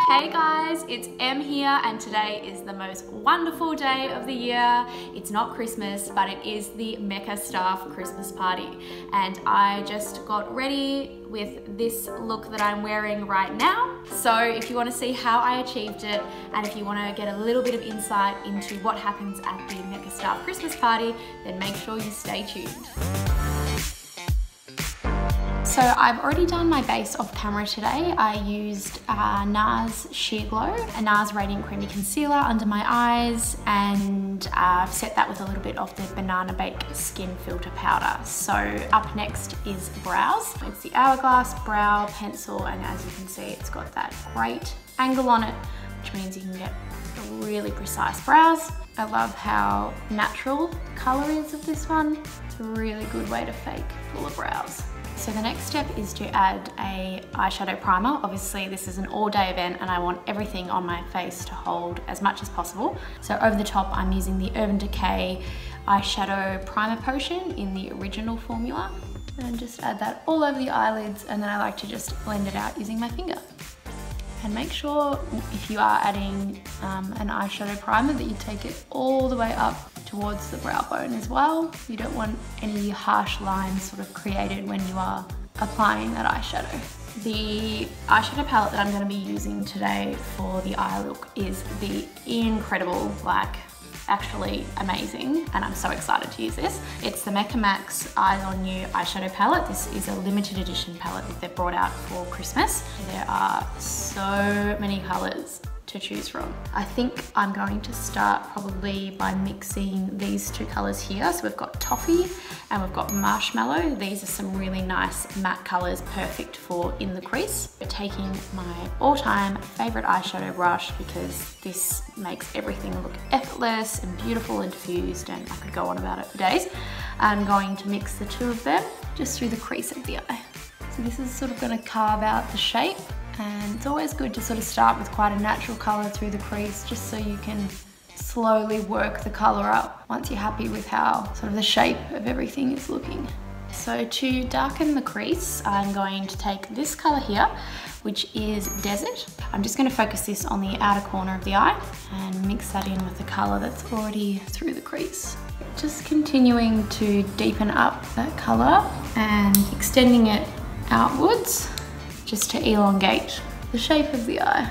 Hey guys, it's Em here and today is the most wonderful day of the year. It's not Christmas, but it is the MECCA staff Christmas party. And I just got ready with this look that I'm wearing right now. So if you want to see how I achieved it and if you want to get a little bit of insight into what happens at the MECCA staff Christmas party, then make sure you stay tuned. So I've already done my base off camera today. I used NARS Sheer Glow, a NARS Radiant Creamy Concealer under my eyes, and I've set that with a little bit of the Banana Bake Skin Filter Powder. So up next is brows. It's the Hourglass Brow Pencil, and as you can see, it's got that great angle on it, which means you can get really precise brows. I love how natural the color is of this one. It's a really good way to fake fuller brows. So the next step is to add a eyeshadow primer. Obviously this is an all-day event and I want everything on my face to hold as much as possible. So over the top I'm using the Decay eyeshadow primer potion in the original formula, and just add that all over the eyelids, and then I like to just blend it out using my finger. And make sure if you are adding an eyeshadow primer that you take it all the way up towards the brow bone as well. You don't want any harsh lines sort of created when you are applying that eyeshadow. The eyeshadow palette that I'm going to be using today for the eye look is the incredible, like actually amazing, and I'm so excited to use this. It's the MECCA Max Eyes On You eyeshadow palette. This is a limited edition palette that they've brought out for Christmas. There are so many colors to choose from. I think I'm going to start probably by mixing these two colors here. So we've got Toffee and we've got Marshmallow. These are some really nice matte colors, perfect for in the crease. We're taking my all-time favorite eyeshadow brush because this makes everything look effortless and beautiful and diffused, and I could go on about it for days. I'm going to mix the two of them just through the crease of the eye. So this is sort of going to carve out the shape. And it's always good to sort of start with quite a natural colour through the crease, just so you can slowly work the colour up once you're happy with how sort of the shape of everything is looking. So to darken the crease, I'm going to take this colour here, which is Desert. I'm just going to focus this on the outer corner of the eye and mix that in with the colour that's already through the crease. Just continuing to deepen up that colour and extending it outwards, just to elongate the shape of the eye.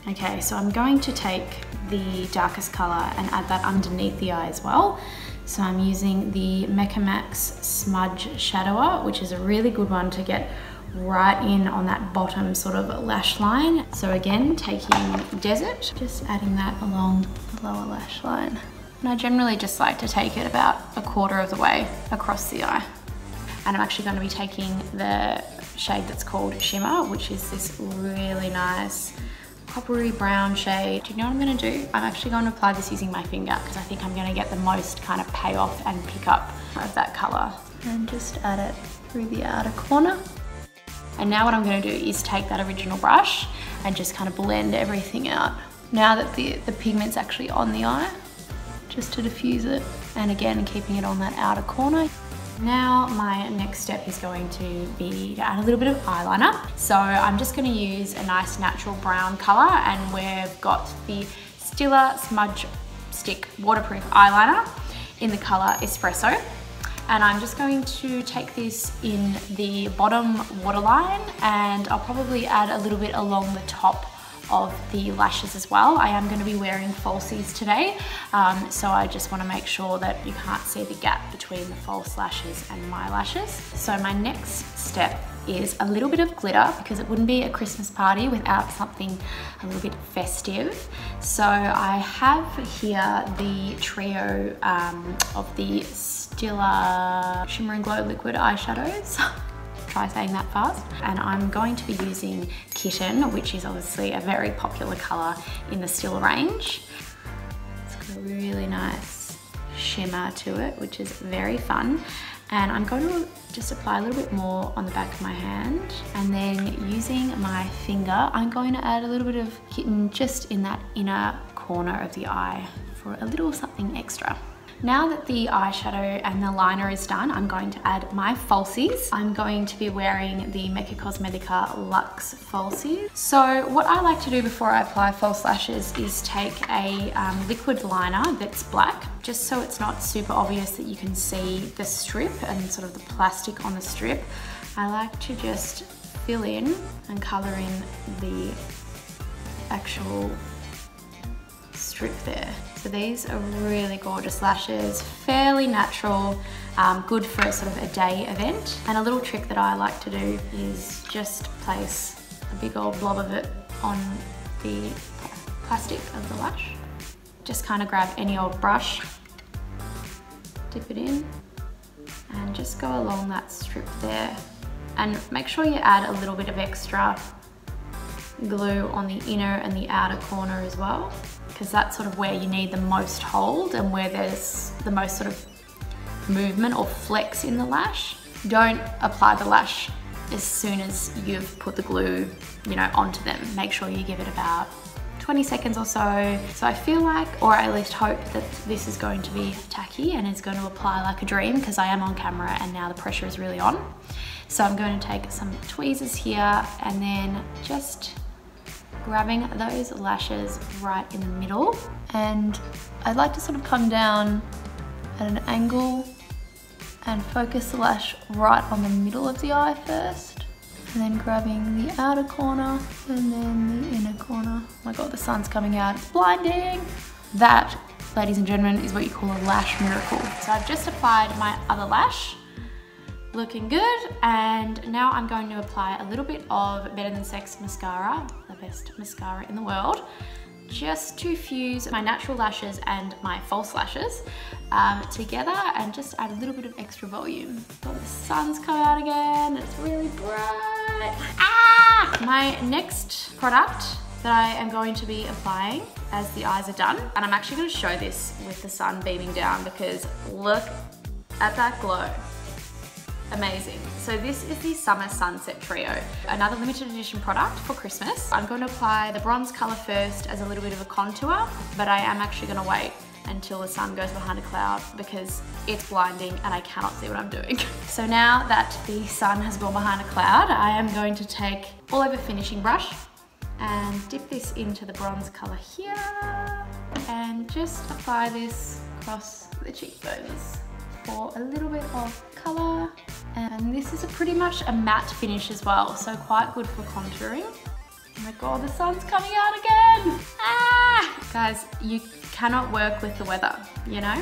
Okay, so I'm going to take the darkest color and add that underneath the eye as well. So I'm using the MECCA Max Smudge Shadower, which is a really good one to get right in on that bottom sort of lash line. So again, taking Desert, just adding that along the lower lash line. And I generally just like to take it about a quarter of the way across the eye. And I'm actually going to be taking the shade that's called Shimmer, which is this really nice coppery brown shade. Do you know what I'm going to do? I'm actually going to apply this using my finger because I think I'm going to get the most kind of payoff and pick up of that colour. And just add it through the outer corner. And now what I'm going to do is take that original brush and just kind of blend everything out. Now that the pigment's actually on the eye, just to diffuse it. And again, keeping it on that outer corner. Now my next step is going to be to add a little bit of eyeliner. So I'm just going to use a nice natural brown colour, and we've got the Stila Smudge Stick Waterproof Eyeliner in the colour Espresso. And I'm just going to take this in the bottom waterline, and I'll probably add a little bit along the top of the lashes as well. I am going to be wearing falsies today, so I just want to make sure that you can't see the gap between the false lashes and my lashes. So my next step is a little bit of glitter, because it wouldn't be a Christmas party without something a little bit festive. So I have here the trio of the Stila Shimmer and Glow liquid eyeshadows. Try saying that fast. And I'm going to be using Kitten, which is obviously a very popular colour in the Stila range. It's got a really nice shimmer to it, which is very fun. And I'm going to just apply a little bit more on the back of my hand, and then using my finger, I'm going to add a little bit of Kitten just in that inner corner of the eye for a little something extra. Now that the eyeshadow and the liner is done, I'm going to add my falsies. I'm going to be wearing the MECCA Luxe falsies. So what I like to do before I apply false lashes is take a liquid liner that's black, just so it's not super obvious that you can see the strip and sort of the plastic on the strip. I like to just fill in and colour in the actual strip there. So these are really gorgeous lashes, fairly natural, good for a sort of a day event. And a little trick that I like to do is just place a big old blob of it on the plastic of the lash. Just kind of grab any old brush, dip it in, and just go along that strip there. And make sure you add a little bit of extra glue on the inner and the outer corner as well, because that's sort of where you need the most hold and where there's the most sort of movement or flex in the lash. Don't apply the lash as soon as you've put the glue, you know, onto them. Make sure you give it about 20 seconds or so. So I feel like, or I at least hope, that this is going to be tacky and is going to apply like a dream, because I am on camera and now the pressure is really on. So I'm going to take some tweezers here and then just grabbing those lashes right in the middle. And I'd like to sort of come down at an angle and focus the lash right on the middle of the eye first, and then grabbing the outer corner and then the inner corner. Oh my God, the sun's coming out, it's blinding. That, ladies and gentlemen, is what you call a lash miracle. So I've just applied my other lash, looking good, and now I'm going to apply a little bit of Better Than Sex mascara, the best mascara in the world, just to fuse my natural lashes and my false lashes together and just add a little bit of extra volume. Oh, the sun's come out again, it's really bright. Ah! My next product that I am going to be applying as the eyes are done, and I'm actually going to show this with the sun beaming down, because look at that glow. Amazing. So this is the Summer Sunset Trio, another limited edition product for Christmas. I'm going to apply the bronze color first as a little bit of a contour, but I am actually going to wait until the sun goes behind a cloud because it's blinding and I cannot see what I'm doing. So now that the sun has gone behind a cloud, I am going to take all over finishing brush and dip this into the bronze color here and just apply this across the cheekbones for a little bit of color. And this is pretty much a matte finish as well, so quite good for contouring. Oh my God, the sun's coming out again! Ah! Guys, you cannot work with the weather, you know?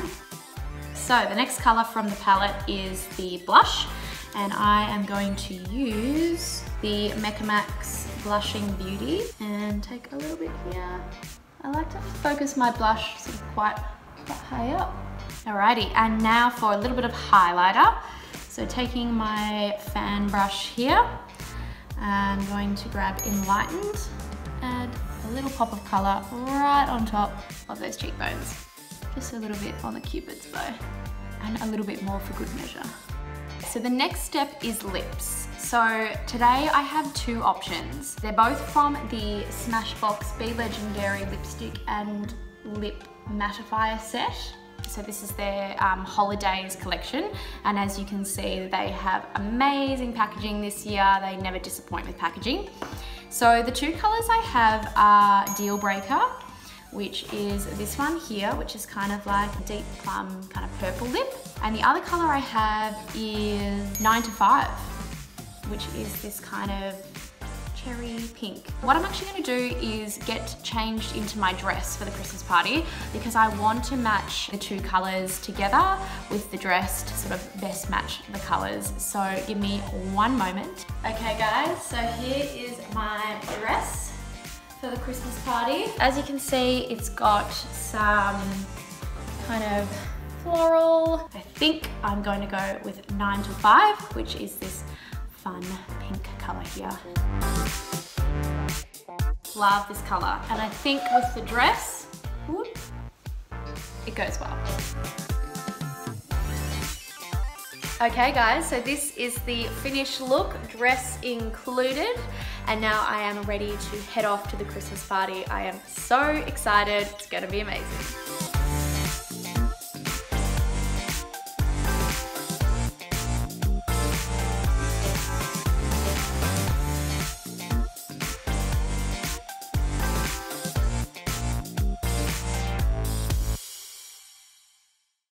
So the next color from the palette is the blush, and I am going to use the MECCA Blushing Beauty and take a little bit here. I like to focus my blush sort of quite high up. Alrighty, and now for a little bit of highlighter. So taking my fan brush here, I'm going to grab Enlightened, add a little pop of color right on top of those cheekbones. Just a little bit on the Cupid's bow, and a little bit more for good measure. So the next step is lips. So today I have two options. They're both from the Smashbox Be Legendary Lipstick and Lip Mattifier set. So this is their holidays collection, and as you can see, they have amazing packaging this year. They never disappoint with packaging. So the two colors I have are Deal Breaker, which is this one here, which is kind of like a deep plum kind of purple lip. And the other color I have is 9 to 5, which is this kind of cherry pink. What I'm actually going to do is get changed into my dress for the Christmas party, because I want to match the two colors together with the dress to sort of best match the colors. So give me one moment. Okay guys, so here is my dress for the Christmas party. As you can see, it's got some kind of floral. I think I'm going to go with 9 to 5, which is this fun pink color here. Love this color, and I think with the dress, whoop, it goes well. Okay guys, so this is the finished look, dress included, and now I am ready to head off to the Christmas party. I am so excited, it's gonna be amazing.